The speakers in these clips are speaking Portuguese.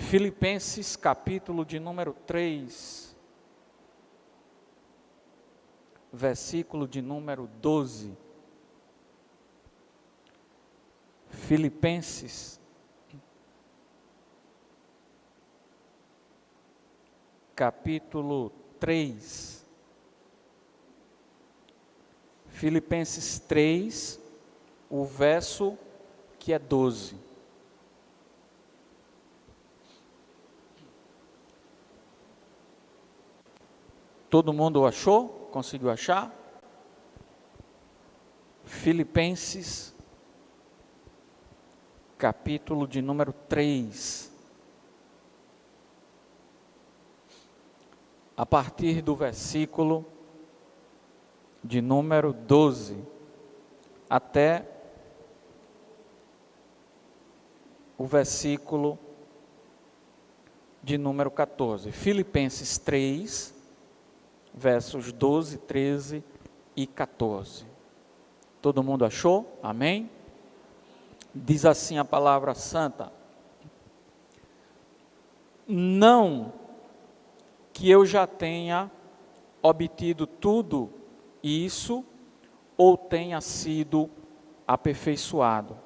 Filipenses, capítulo de número 3, versículo de número 12. Filipenses, capítulo 3. Filipenses 3, o verso que é 12. Todo mundo achou? Conseguiu achar? Filipenses, capítulo de número 3. A partir do versículo de número 12 até o versículo de número 14. Filipenses 3, versos 12, 13 e 14. Todo mundo achou? Amém? Diz assim a palavra santa: não que eu já tenha obtido tudo isso, ou tenha sido aperfeiçoado,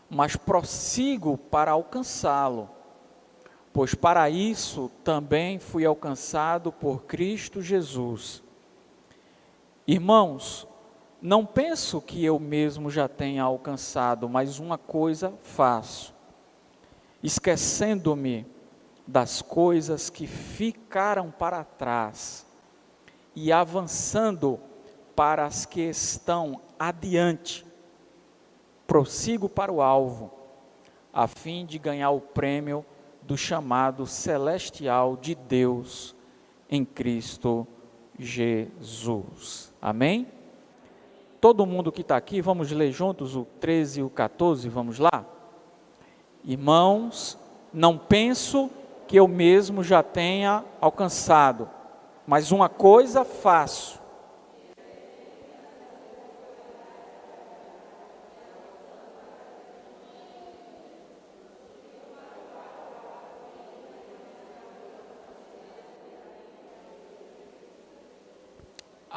mas prossigo para alcançá-lo, pois para isso também fui alcançado por Cristo Jesus. Irmãos, não penso que eu mesmo já tenha alcançado, mas uma coisa faço, esquecendo-me das coisas que ficaram para trás e avançando para as que estão adiante, prossigo para o alvo, a fim de ganhar o prêmio do chamado celestial de Deus em Cristo Jesus. Amém? Todo mundo que está aqui, vamos ler juntos o 13 e o 14, vamos lá? Irmãos, não penso que eu mesmo já tenha alcançado, mas uma coisa faço.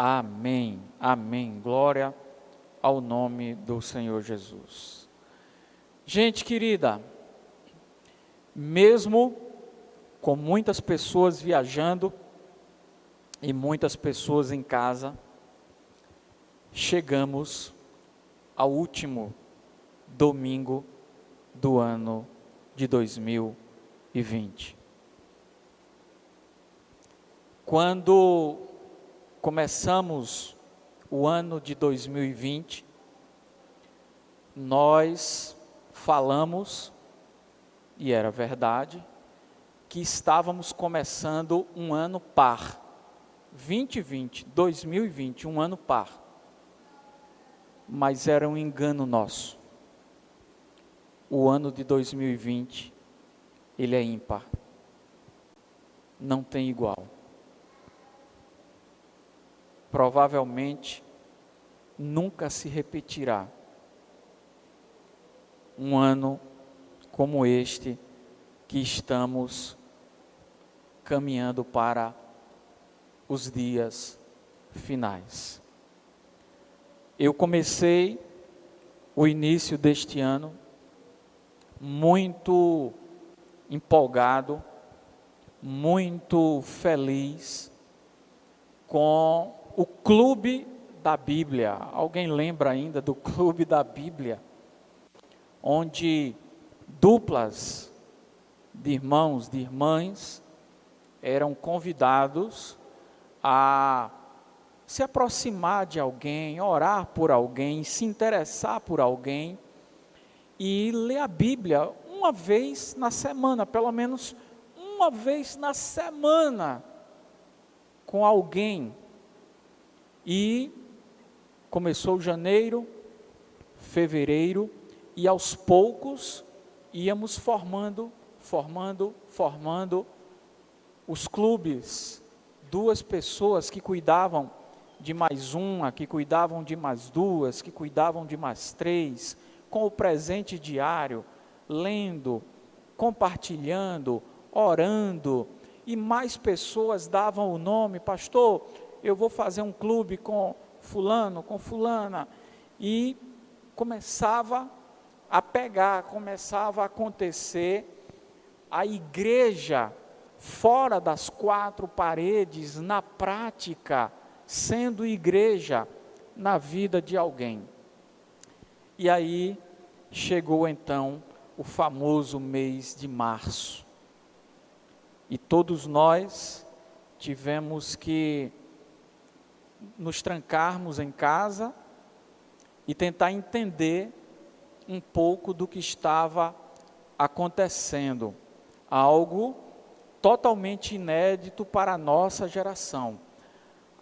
Amém, amém, glória ao nome do Senhor Jesus. Gente querida, mesmo com muitas pessoas viajando e muitas pessoas em casa, chegamos ao último domingo do ano de 2020. Quando começamos o ano de 2020, nós falamos, e era verdade, que estávamos começando um ano par. 2020, um ano par. Mas era um engano nosso. O ano de 2020, ele é ímpar. Não tem igual. Provavelmente nunca se repetirá um ano como este que estamos caminhando para os dias finais. Eu comecei o início deste ano muito empolgado, muito feliz com o Clube da Bíblia. Alguém lembra ainda do Clube da Bíblia? Onde duplas de irmãos, de irmãs, eram convidados a se aproximar de alguém, orar por alguém, se interessar por alguém e ler a Bíblia uma vez na semana, pelo menos uma vez na semana, com alguém. E começou janeiro, fevereiro, e aos poucos íamos formando os clubes. 2 pessoas que cuidavam de mais uma, que cuidavam de mais 2, que cuidavam de mais 3, com o presente diário, lendo compartilhando, orando, e mais pessoas davam o nome: pastor, eu vou fazer um clube com fulano, com fulana, e começava a pegar, começava a acontecer. A igreja, fora das quatro paredes, na prática, sendo igreja na vida de alguém. E aí chegou então o famoso mês de março. E todos nós tivemos que nos trancarmos em casa e tentar entender um pouco do que estava acontecendo. Algo totalmente inédito para a nossa geração.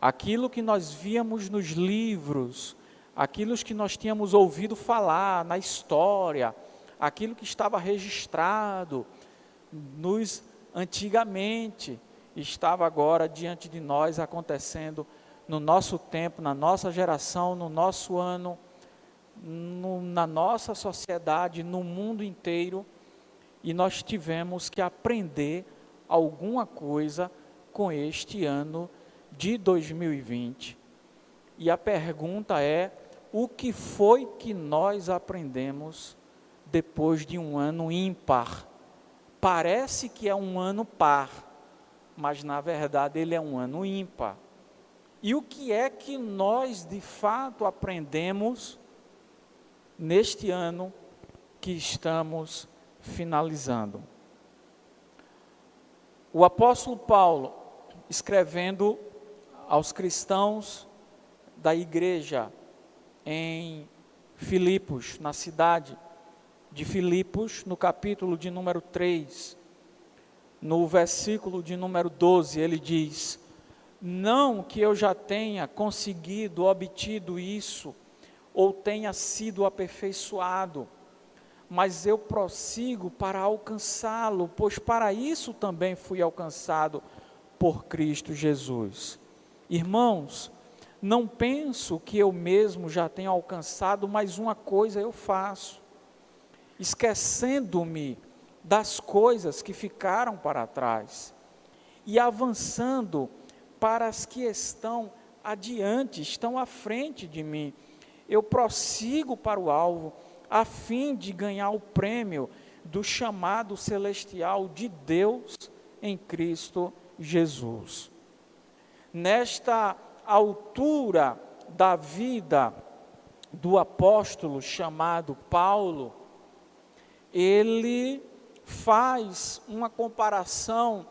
Aquilo que nós víamos nos livros, aquilo que nós tínhamos ouvido falar na história, aquilo que estava registrado antigamente, estava agora diante de nós acontecendo no nosso tempo, na nossa geração, no nosso ano, na nossa sociedade, no mundo inteiro. E nós tivemos que aprender alguma coisa com este ano de 2020. E a pergunta é: o que foi que nós aprendemos depois de um ano ímpar? Parece que é um ano par, mas na verdade ele é um ano ímpar. E o que é que nós de fato aprendemos neste ano que estamos finalizando? O apóstolo Paulo, escrevendo aos cristãos da igreja em Filipos, na cidade de Filipos, no capítulo de número 3, no versículo de número 12, ele diz: não que eu já tenha conseguido, obtido isso, ou tenha sido aperfeiçoado, mas eu prossigo para alcançá-lo, pois para isso também fui alcançado por Cristo Jesus. Irmãos, não penso que eu mesmo já tenha alcançado, mas uma coisa eu faço, esquecendo-me das coisas que ficaram para trás e avançando para as que estão adiante, estão à frente de mim. Eu prossigo para o alvo, a fim de ganhar o prêmio do chamado celestial de Deus em Cristo Jesus. Nesta altura da vida do apóstolo chamado Paulo, ele faz uma comparação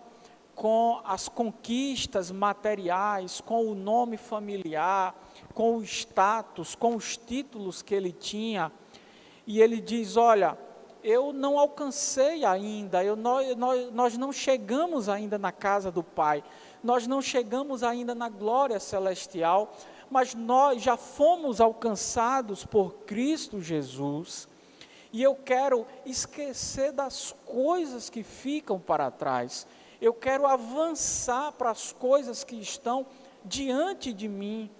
com as conquistas materiais, com o nome familiar, com o status, com os títulos que ele tinha. E ele diz: olha, eu não alcancei ainda, nós não chegamos ainda na casa do Pai, nós não chegamos ainda na glória celestial, mas nós já fomos alcançados por Cristo Jesus, e eu quero esquecer das coisas que ficam para trás, eu quero avançar para as coisas que estão diante de mim,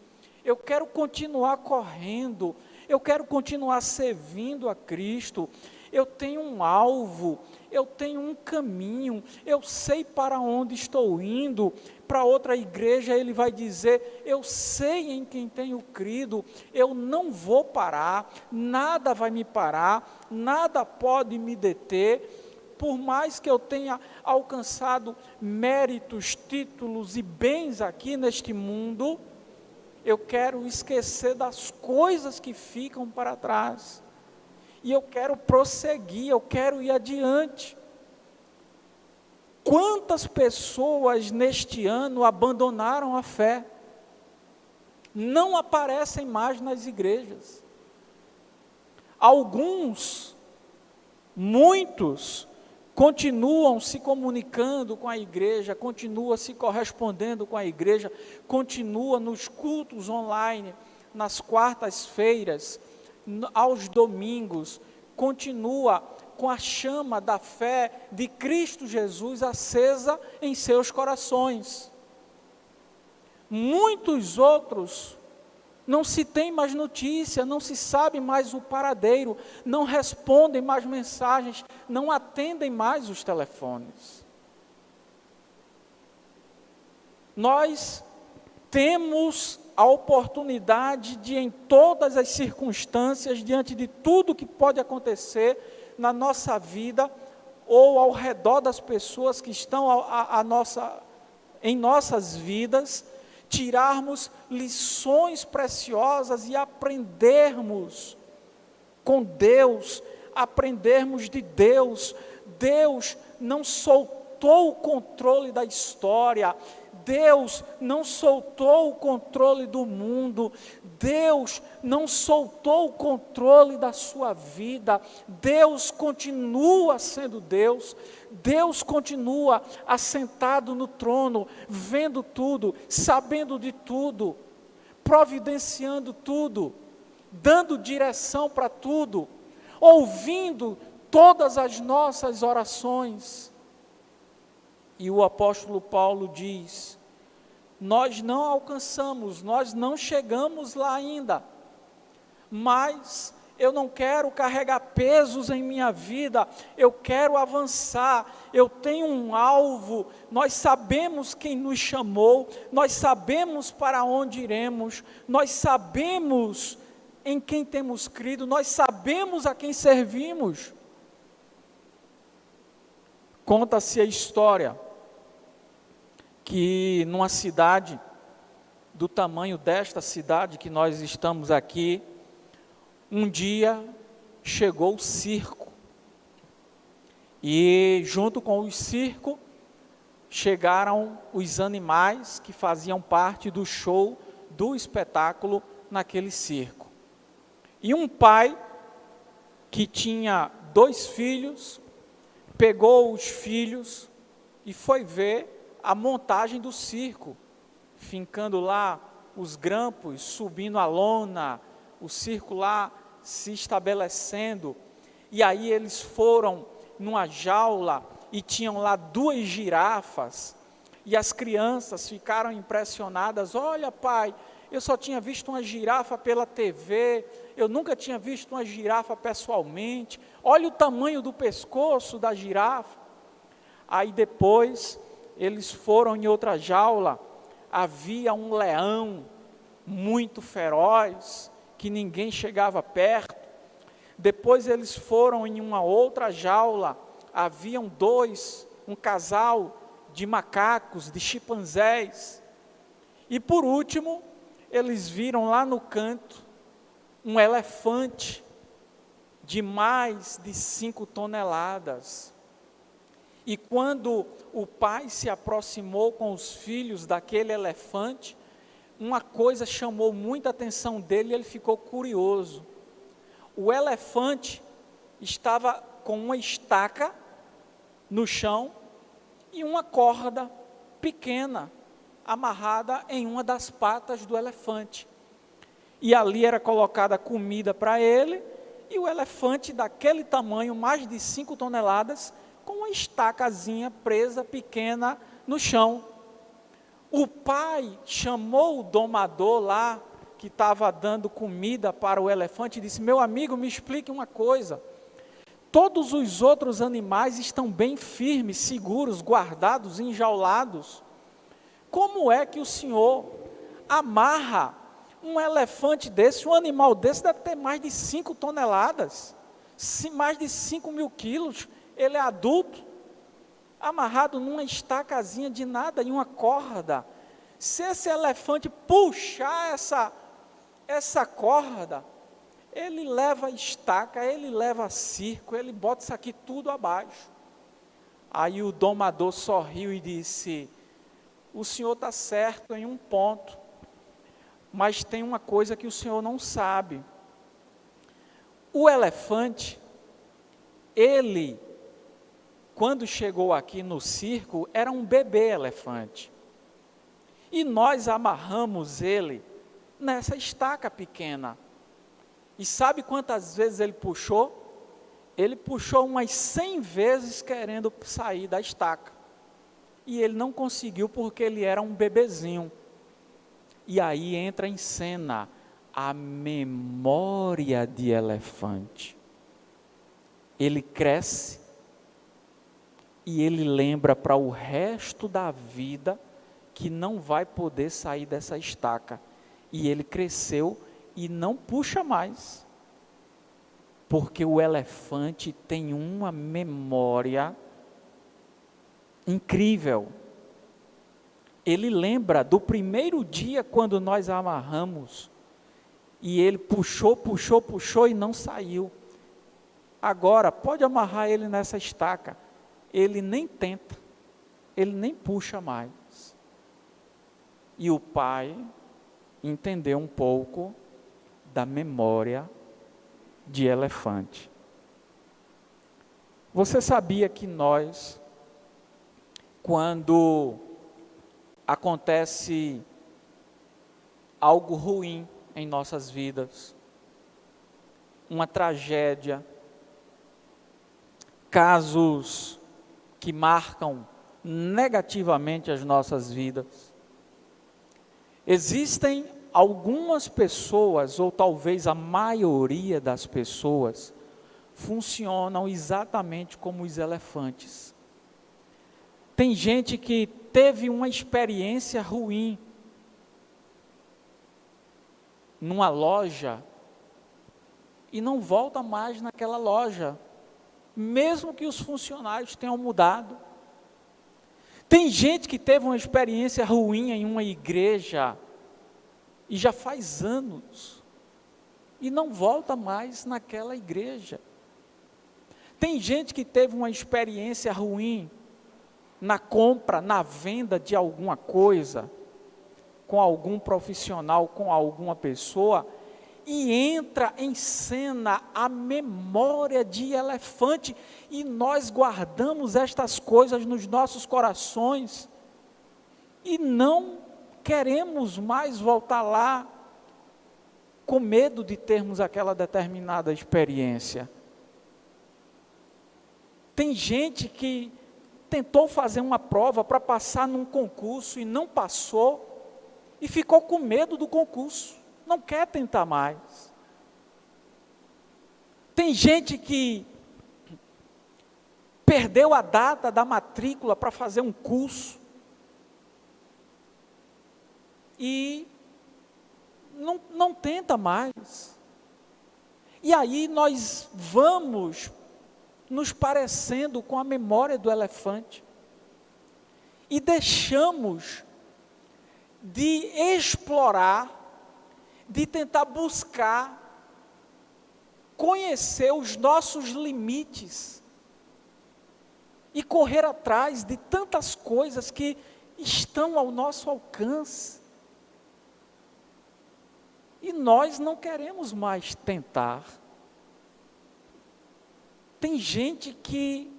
eu quero continuar correndo, eu quero continuar servindo a Cristo. Eu tenho um alvo, eu tenho um caminho, eu sei para onde estou indo. Para outra igreja ele vai dizer: eu sei em quem tenho crido, eu não vou parar, nada vai me parar, nada pode me deter. Por mais que eu tenha alcançado méritos, títulos e bens aqui neste mundo, eu quero esquecer das coisas que ficam para trás, e eu quero prosseguir, eu quero ir adiante. Quantas pessoas neste ano abandonaram a fé? Não aparecem mais nas igrejas. Alguns, muitos, continuam se comunicando com a igreja, continuam se correspondendo com a igreja, continuam nos cultos online, nas quartas-feiras, aos domingos, continua com a chama da fé de Cristo Jesus acesa em seus corações. Muitos outros Não se tem mais notícia, não se sabe mais o paradeiro, não respondem mais mensagens, não atendem mais os telefones. Nós temos a oportunidade de, em todas as circunstâncias, diante de tudo que pode acontecer na nossa vida, ou ao redor das pessoas que estão em nossas vidas, tirarmos lições preciosas e aprendermos com Deus, aprendermos de Deus. Deus não soltou o controle da história, Deus não soltou o controle do mundo, Deus não soltou o controle da sua vida, Deus continua sendo Deus, Deus continua assentado no trono, vendo tudo, sabendo de tudo, providenciando tudo, dando direção para tudo, ouvindo todas as nossas orações. E o apóstolo Paulo diz: nós não alcançamos, nós não chegamos lá ainda, mas eu não quero carregar pesos em minha vida, eu quero avançar, eu tenho um alvo, nós sabemos quem nos chamou, nós sabemos para onde iremos, nós sabemos em quem temos crido, nós sabemos a quem servimos. Conta-se a história que numa cidade do tamanho desta cidade que nós estamos aqui, um dia chegou o circo, e junto com o circo chegaram os animais que faziam parte do show, do espetáculo naquele circo. E um pai que tinha 2 filhos, pegou os filhos e foi ver a montagem do circo, fincando lá os grampos, subindo a lona, o circo lá se estabelecendo. E aí eles foram numa jaula e tinham lá 2 girafas, e as crianças ficaram impressionadas: olha, pai, eu só tinha visto uma girafa pela TV, eu nunca tinha visto uma girafa pessoalmente, olha o tamanho do pescoço da girafa. Aí depois eles foram em outra jaula, havia um leão muito feroz, que ninguém chegava perto. Depois eles foram em uma outra jaula, haviam 2, um casal de macacos, de chimpanzés. E por último, eles viram lá no canto um elefante de mais de 5 toneladas. E quando o pai se aproximou com os filhos daquele elefante, uma coisa chamou muita atenção dele, e ele ficou curioso. O elefante estava com uma estaca no chão e uma corda pequena amarrada em uma das patas do elefante. E ali era colocada comida para ele, e o elefante daquele tamanho, mais de 5 toneladas, com uma estacazinha presa pequena no chão. O pai chamou o domador lá, que estava dando comida para o elefante, e disse: meu amigo, me explique uma coisa, todos os outros animais estão bem firmes, seguros, guardados, enjaulados, como é que o senhor amarra um elefante desse? Um animal desse deve ter mais de 5 toneladas, mais de 5.000 quilos, ele é adulto, amarrado numa estacazinha de nada, em uma corda. Se esse elefante puxar essa corda, ele leva a estaca, ele leva circo, ele bota isso aqui tudo abaixo. Aí o domador sorriu e disse: o senhor está certo em um ponto, mas tem uma coisa que o senhor não sabe. O elefante, ele, quando chegou aqui no circo, era um bebê elefante. E nós amarramos ele nessa estaca pequena. E sabe quantas vezes ele puxou? Ele puxou umas 100 vezes querendo sair da estaca. E ele não conseguiu porque ele era um bebezinho. E aí entra em cena a memória de elefante. Ele cresce e ele lembra para o resto da vida que não vai poder sair dessa estaca. E ele cresceu e não puxa mais. Porque o elefante tem uma memória incrível. Ele lembra do primeiro dia quando nós amarramos e ele puxou e não saiu. Agora, pode amarrar ele nessa estaca, ele nem tenta, ele nem puxa mais. E o pai entendeu um pouco da memória de elefante. Você sabia que nós, quando acontece algo ruim em nossas vidas, uma tragédia, casos que marcam negativamente as nossas vidas, existem algumas pessoas, ou talvez a maioria das pessoas, funcionam exatamente como os elefantes. Tem gente que teve uma experiência ruim numa loja e não volta mais naquela loja, mesmo que os funcionários tenham mudado. Tem gente que teve uma experiência ruim em uma igreja e já faz anos e não volta mais naquela igreja. Tem gente que teve uma experiência ruim na compra, na venda de alguma coisa, com algum profissional, com alguma pessoa, e entra em cena a memória de elefante, e nós guardamos estas coisas nos nossos corações, e não queremos mais voltar lá, com medo de termos aquela determinada experiência. Tem gente que tentou fazer uma prova para passar num concurso e não passou, e ficou com medo do concurso, não quer tentar mais. Tem gente que perdeu a data da matrícula para fazer um curso, e não tenta mais. E aí nós vamos nos parecendo com a memória do elefante, e deixamos de explorar, de tentar buscar, conhecer os nossos limites, e correr atrás de tantas coisas que estão ao nosso alcance. E nós não queremos mais tentar. Tem gente que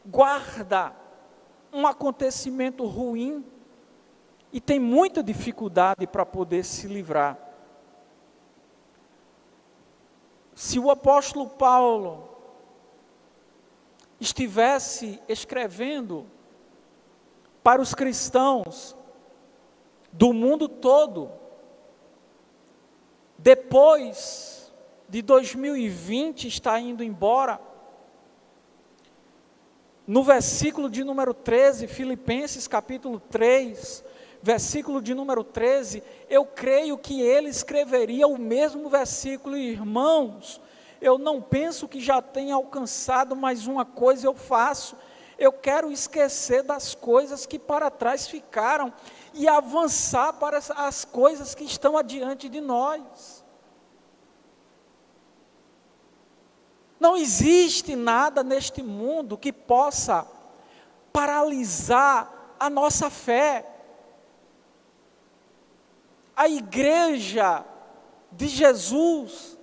guarda um acontecimento ruim e tem muita dificuldade para poder se livrar. Se o apóstolo Paulo estivesse escrevendo para os cristãos do mundo todo, depois de 2020 está indo embora, no versículo de número 13, Filipenses capítulo 3, versículo de número 13, eu creio que ele escreveria o mesmo versículo: irmãos, eu não penso que já tenha alcançado, mas uma coisa eu faço, eu quero esquecer das coisas que para trás ficaram e avançar para as coisas que estão adiante de nós. Não existe nada neste mundo que possa paralisar a nossa fé. A igreja de Jesus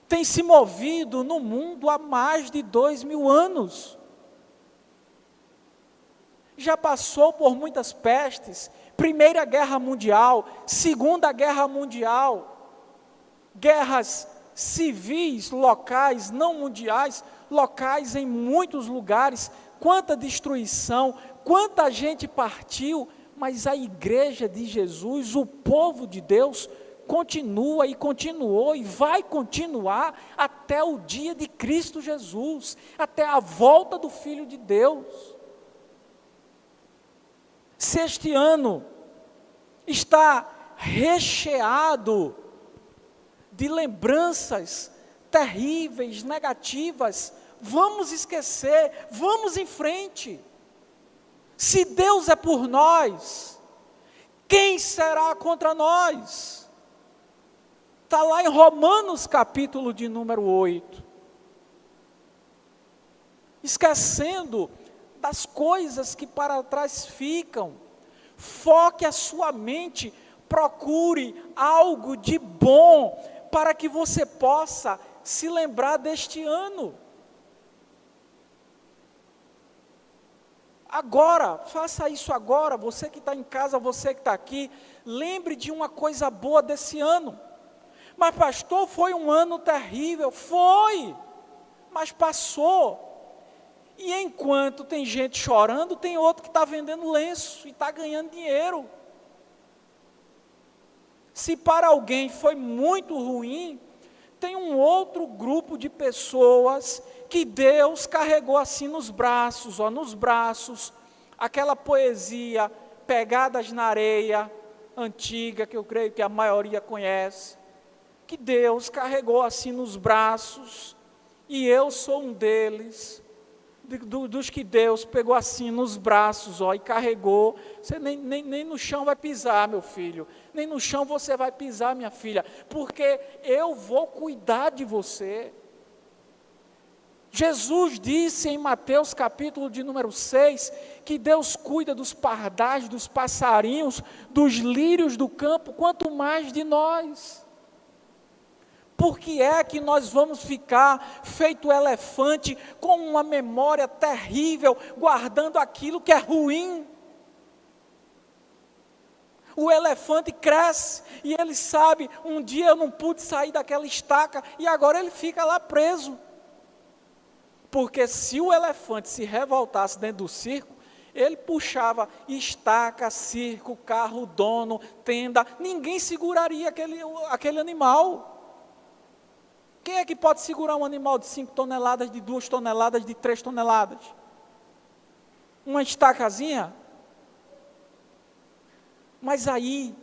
tem se movido no mundo há mais de 2000 anos. Já passou por muitas pestes, Primeira Guerra Mundial, Segunda Guerra Mundial, guerras civis, locais, não mundiais, locais em muitos lugares, quanta destruição, quanta gente partiu, mas a igreja de Jesus, o povo de Deus, continua e continuou e vai continuar até o dia de Cristo Jesus, até a volta do Filho de Deus. Se este ano está recheado de lembranças terríveis, negativas, vamos esquecer, vamos em frente. Se Deus é por nós, quem será contra nós? Está lá em Romanos capítulo de número 8. Esquecendo das coisas que para trás ficam, foque a sua mente, procure algo de bom, para que você possa se lembrar deste ano. Agora, faça isso agora, você que está em casa, você que está aqui, lembre de uma coisa boa desse ano. Mas pastor, foi um ano terrível, foi, mas passou. E enquanto tem gente chorando, tem outro que está vendendo lenço e está ganhando dinheiro. Se para alguém foi muito ruim, tem um outro grupo de pessoas que Deus carregou assim nos braços, aquela poesia, Pegadas na Areia, antiga, que eu creio que a maioria conhece, que Deus carregou assim nos braços, e eu sou um deles, dos que Deus pegou assim nos braços, e carregou. Você nem no chão vai pisar, meu filho, nem no chão você vai pisar, minha filha, porque eu vou cuidar de você. Jesus disse em Mateus capítulo de número 6, que Deus cuida dos pardais, dos passarinhos, dos lírios do campo, quanto mais de nós. Por que é que nós vamos ficar feito elefante, com uma memória terrível, guardando aquilo que é ruim? O elefante cresce, e ele sabe, um dia eu não pude sair daquela estaca, e agora ele fica lá preso. Porque se o elefante se revoltasse dentro do circo, ele puxava estaca, circo, carro, dono, tenda, ninguém seguraria aquele animal. Quem é que pode segurar um animal de 5 toneladas, de 2 toneladas, de 3 toneladas? Uma estacazinha? Mas aí,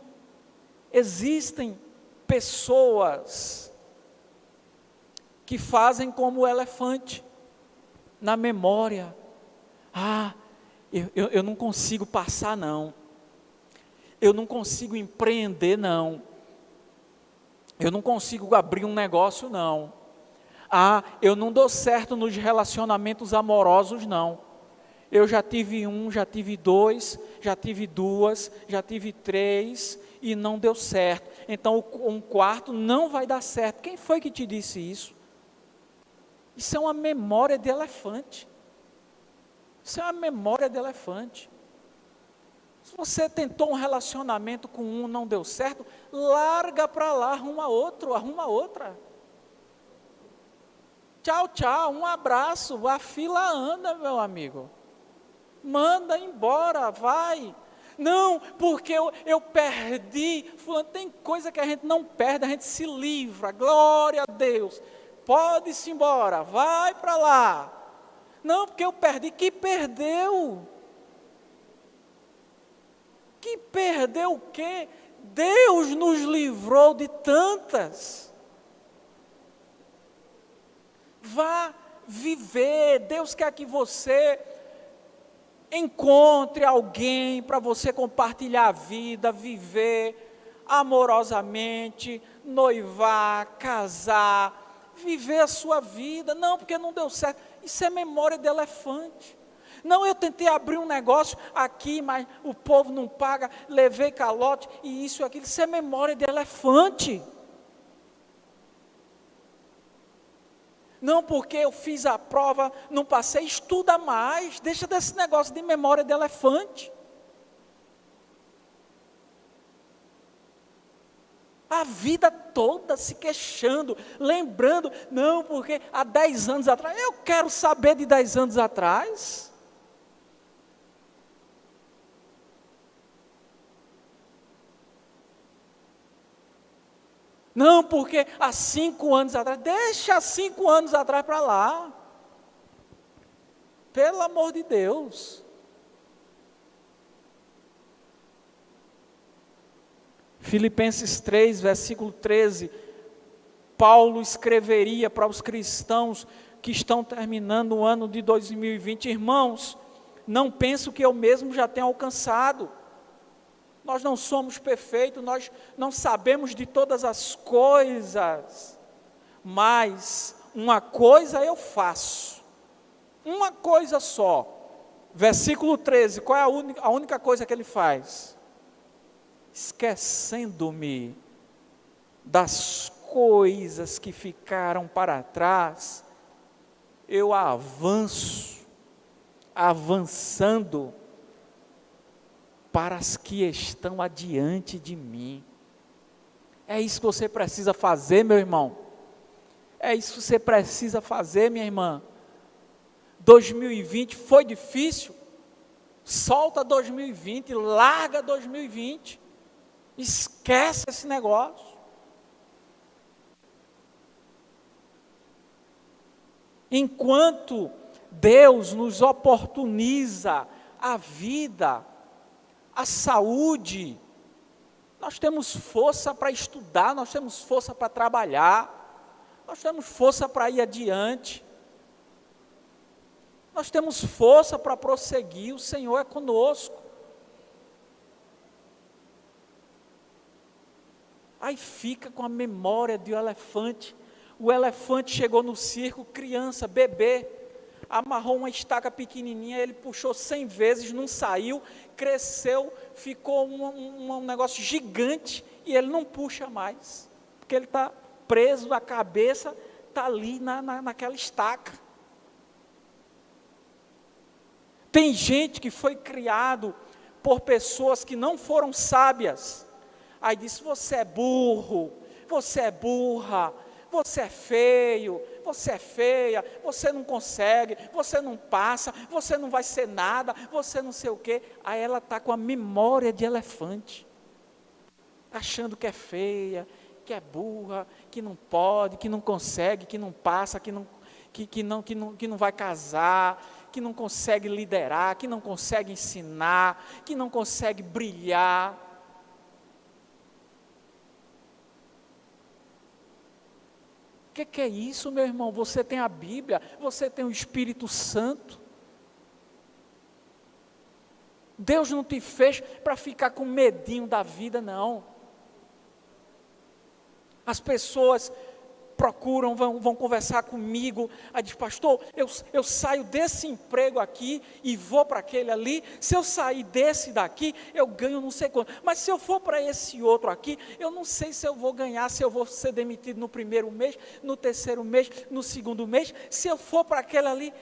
existem pessoas que fazem como o elefante, na memória. Eu não consigo passar não, eu não consigo empreender não, eu não consigo abrir um negócio não, eu não dou certo nos relacionamentos amorosos não, eu já tive um, já tive dois, já tive duas, já tive três, e não deu certo, então um quarto não vai dar certo. Quem foi que te disse isso? Isso é uma memória de elefante. Isso é uma memória de elefante. Se você tentou um relacionamento com um, não deu certo, larga para lá, arruma outra. Tchau, tchau, um abraço, a fila anda, meu amigo. Manda embora, vai. Não, porque eu perdi. Fulano, tem coisa que a gente não perde, a gente se livra, glória a Deus. Pode-se embora, vai para lá. Não, porque eu perdi. Que perdeu? Que perdeu o quê? Deus nos livrou de tantas. Vá viver. Deus quer que você encontre alguém para você compartilhar a vida, viver amorosamente, noivar, casar, viver a sua vida. Não, porque não deu certo. Isso é memória de elefante. Não, eu tentei abrir um negócio aqui, mas o povo não paga, levei calote, e isso e aquilo. Isso é memória de elefante. Não, porque eu fiz a prova, não passei, estuda mais, deixa desse negócio de memória de elefante. A vida toda se queixando, lembrando, não, porque há 10 anos atrás, eu quero saber de 10 anos atrás. Não, porque há 5 anos atrás, deixa 5 anos atrás para lá. Pelo amor de Deus. Filipenses 3, versículo 13, Paulo escreveria para os cristãos que estão terminando o ano de 2020, irmãos, não penso que eu mesmo já tenha alcançado. Nós não somos perfeitos, nós não sabemos de todas as coisas, mas uma coisa eu faço, uma coisa só. Versículo 13, qual é a única coisa que ele faz? Esquecendo-me das coisas que ficaram para trás, eu avançando para as que estão adiante de mim. É isso que você precisa fazer, meu irmão. É isso que você precisa fazer, minha irmã. 2020 foi difícil. Solta 2020, larga 2020. Esquece esse negócio. Enquanto Deus nos oportuniza a vida, a saúde, nós temos força para estudar, nós temos força para trabalhar, nós temos força para ir adiante, nós temos força para prosseguir, o Senhor é conosco. Aí fica com a memória de um elefante. O elefante chegou no circo, criança, bebê, amarrou uma estaca pequenininha, ele puxou 100 vezes, não saiu, cresceu, ficou um negócio gigante, e ele não puxa mais, porque ele está preso, a cabeça está ali naquela estaca. Tem gente que foi criado por pessoas que não foram sábias, aí disse, você é burro, você é burra, você é feio, você é feia, você não consegue, você não passa, você não vai ser nada, você não sei o quê. Aí ela está com a memória de elefante, achando que é feia, que é burra, que não pode, que não consegue, que não passa, que não vai casar, que não consegue liderar, que não consegue ensinar, que não consegue brilhar. O que é isso, meu irmão? Você tem a Bíblia, você tem o Espírito Santo. Deus não te fez para ficar com medinho da vida, não. As pessoas procuram, vão conversar comigo, aí diz, pastor, eu saio desse emprego aqui e vou para aquele ali, se eu sair desse daqui, eu ganho não sei quanto, mas se eu for para esse outro aqui, eu não sei se eu vou ganhar, se eu vou ser demitido no primeiro mês, no terceiro mês, no segundo mês, se eu for para aquele ali,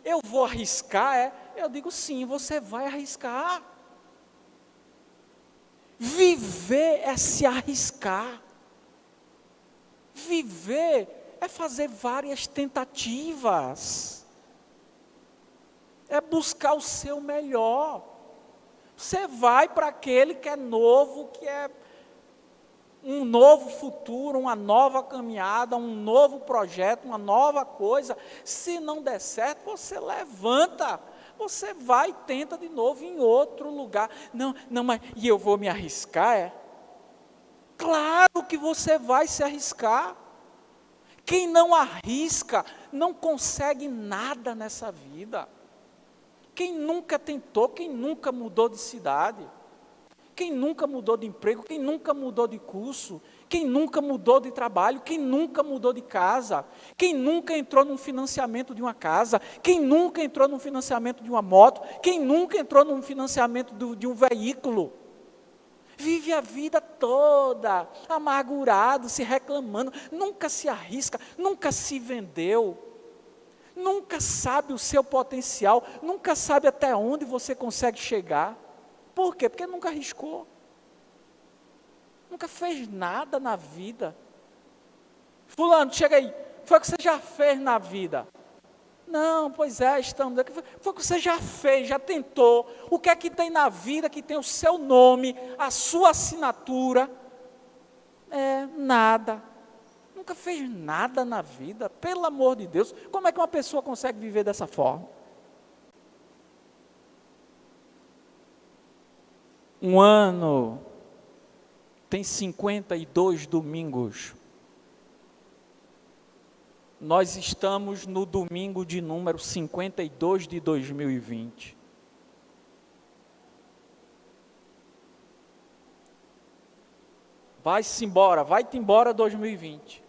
eu vou arriscar, Eu digo, sim, você vai arriscar. Viver é se arriscar. Viver é fazer várias tentativas, é buscar o seu melhor. Você vai para aquele que é novo, que é um novo futuro, uma nova caminhada, um novo projeto, uma nova coisa. Se não der certo, você levanta, você vai e tenta de novo em outro lugar. Não, mas e eu vou me arriscar, Claro que você vai se arriscar. Quem não arrisca, não consegue nada nessa vida. Quem nunca tentou, quem nunca mudou de cidade, quem nunca mudou de emprego, quem nunca mudou de curso, quem nunca mudou de trabalho, quem nunca mudou de casa, quem nunca entrou num financiamento de uma casa, quem nunca entrou num financiamento de uma moto, quem nunca entrou num financiamento de um veículo. Vive a vida toda amargurado, se reclamando, nunca se arrisca, nunca se vendeu, nunca sabe o seu potencial, nunca sabe até onde você consegue chegar. Por quê? Porque nunca arriscou, nunca fez nada na vida. Fulano, chega aí, foi o que você já fez na vida? Não, pois é, estamos aqui. Foi o que você já fez, já tentou. O que é que tem na vida que tem o seu nome, a sua assinatura? Nada. Nunca fez nada na vida, pelo amor de Deus. Como é que uma pessoa consegue viver dessa forma? Um ano tem 52 domingos. Nós estamos no domingo de número 52 de 2020. Vai-se embora, vai-te embora 2020.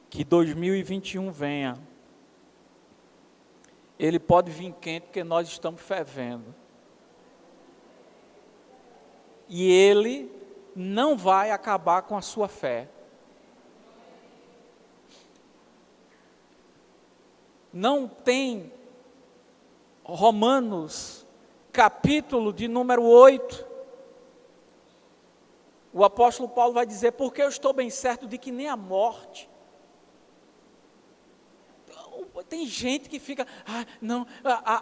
Que 2021 venha. Ele pode vir quente porque nós estamos fervendo. E ele não vai acabar com a sua fé. Não tem Romanos, capítulo de número 8. O apóstolo Paulo vai dizer, porque eu estou bem certo de que nem a morte. Tem gente que fica, não,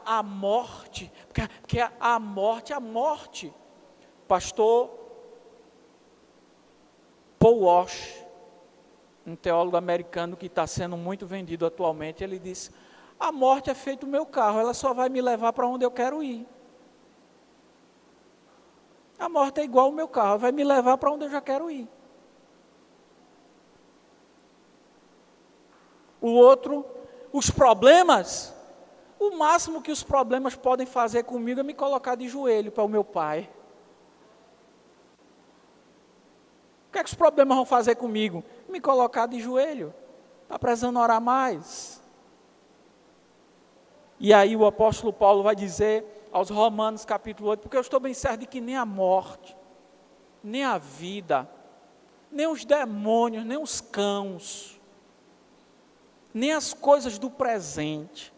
a morte, porque a morte. Pastor Paul Walsh, um teólogo americano que está sendo muito vendido atualmente, ele disse, a morte é feito o meu carro, ela só vai me levar para onde eu quero ir. A morte é igual ao meu carro, vai me levar para onde eu já quero ir. O outro, os problemas, o máximo que os problemas podem fazer comigo é me colocar de joelho para o meu pai. O que é que os problemas vão fazer comigo? Me colocar de joelho. Está precisando orar mais. E aí o apóstolo Paulo vai dizer aos Romanos capítulo 8, porque eu estou bem certo de que nem a morte, nem a vida, nem os demônios, nem os cães, nem as coisas do presente,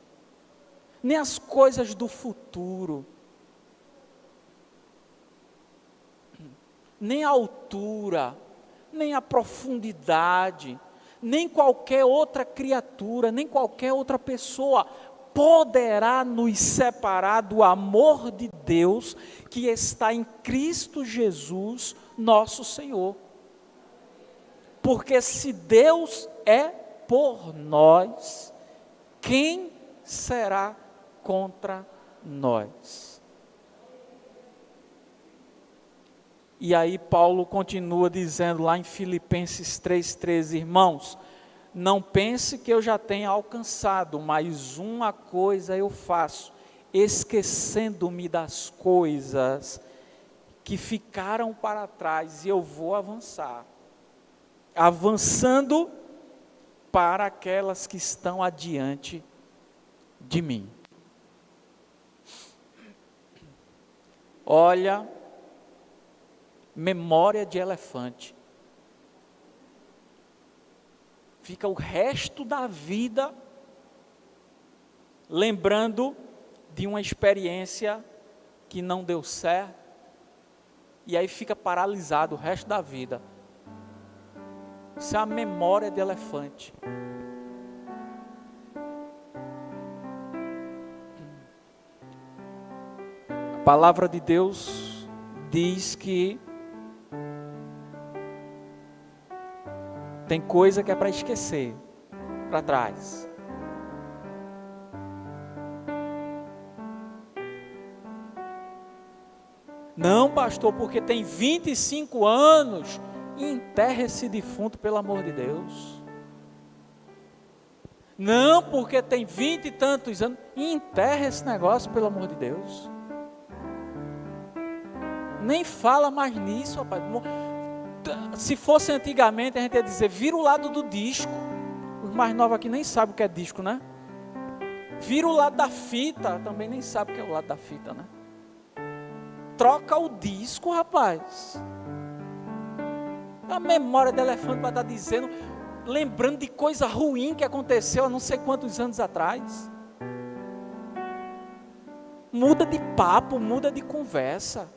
nem as coisas do futuro, nem a altura, nem a profundidade, nem qualquer outra criatura, nem qualquer outra pessoa poderá nos separar do amor de Deus que está em Cristo Jesus, nosso Senhor. Porque se Deus é por nós, quem será contra nós? E aí Paulo continua dizendo lá em Filipenses 3,13, irmãos, não pense que eu já tenha alcançado, mas uma coisa eu faço, esquecendo-me das coisas que ficaram para trás, e eu vou avançar, avançando para aquelas que estão adiante de mim. Olha, memória de elefante. Fica o resto da vida lembrando de uma experiência que não deu certo, e aí fica paralisado o resto da vida. Isso é a memória de elefante. A palavra de Deus diz que tem coisa que é para esquecer, para trás. Não, pastor, porque tem 25 anos, enterra esse defunto, pelo amor de Deus. Não, porque tem 20 e tantos anos, enterra esse negócio, pelo amor de Deus. Nem fala mais nisso, rapaz. Se fosse antigamente, a gente ia dizer, vira o lado do disco. Os mais novos aqui nem sabem o que é disco, né? Vira o lado da fita, também nem sabe o que é o lado da fita, né? Troca o disco, rapaz. A memória do elefante vai estar dizendo, lembrando de coisa ruim que aconteceu há não sei quantos anos atrás. Muda de papo, muda de conversa.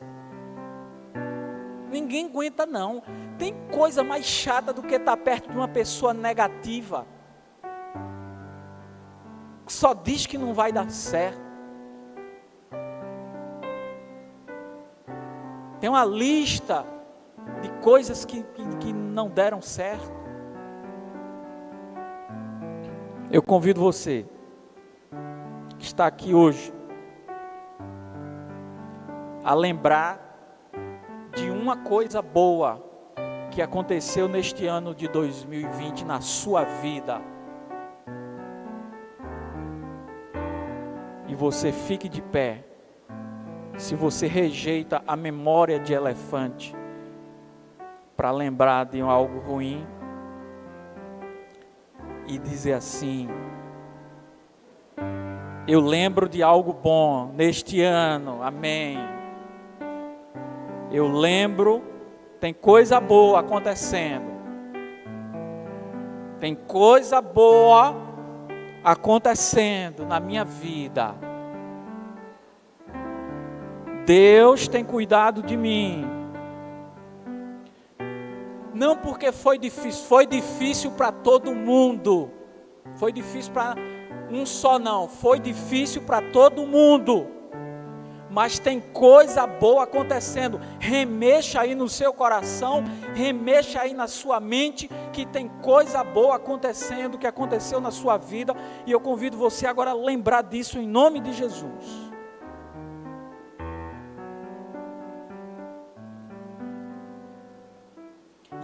Ninguém aguenta não. Tem coisa mais chata do que estar perto de uma pessoa negativa, que só diz que não vai dar certo. Tem uma lista de coisas que não deram certo. Eu convido você que está aqui hoje a lembrar de uma coisa boa que aconteceu neste ano de 2020 na sua vida. E você fique de pé. Se você rejeita a memória de elefante para lembrar de algo ruim e dizer assim: eu lembro de algo bom neste ano, amém. Eu lembro, tem coisa boa acontecendo. Tem coisa boa acontecendo na minha vida. Deus tem cuidado de mim. Não porque foi difícil para todo mundo. Foi difícil para um só não, foi difícil para todo mundo. Mas tem coisa boa acontecendo. Remexa aí no seu coração, remexa aí na sua mente, que tem coisa boa acontecendo, que aconteceu na sua vida. E eu convido você agora a lembrar disso em nome de Jesus.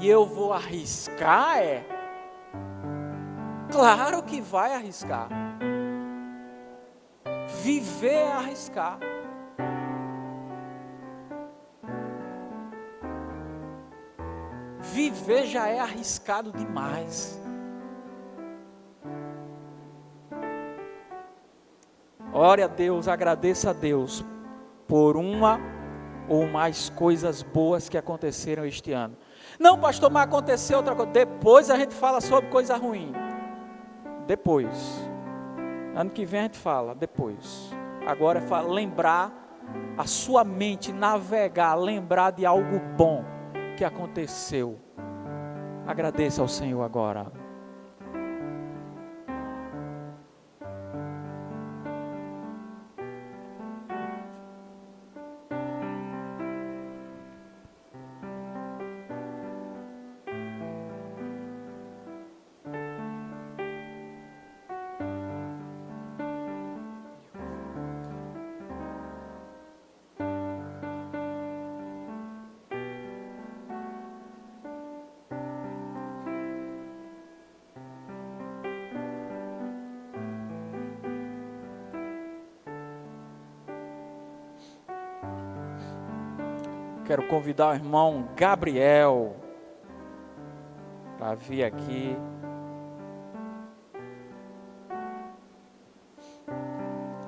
E eu vou arriscar, Claro que vai arriscar. Viver é arriscar. Viver já é arriscado demais. Ore a Deus, agradeça a Deus por uma ou mais coisas boas que aconteceram este ano. Não, pastor, mas aconteceu outra coisa. Depois a gente fala sobre coisa ruim. Depois. Ano que vem a gente fala, depois. Agora é lembrar a sua mente, navegar, lembrar de algo bom que aconteceu. Agradeça ao Senhor agora. Quero convidar o irmão Gabriel para vir aqui.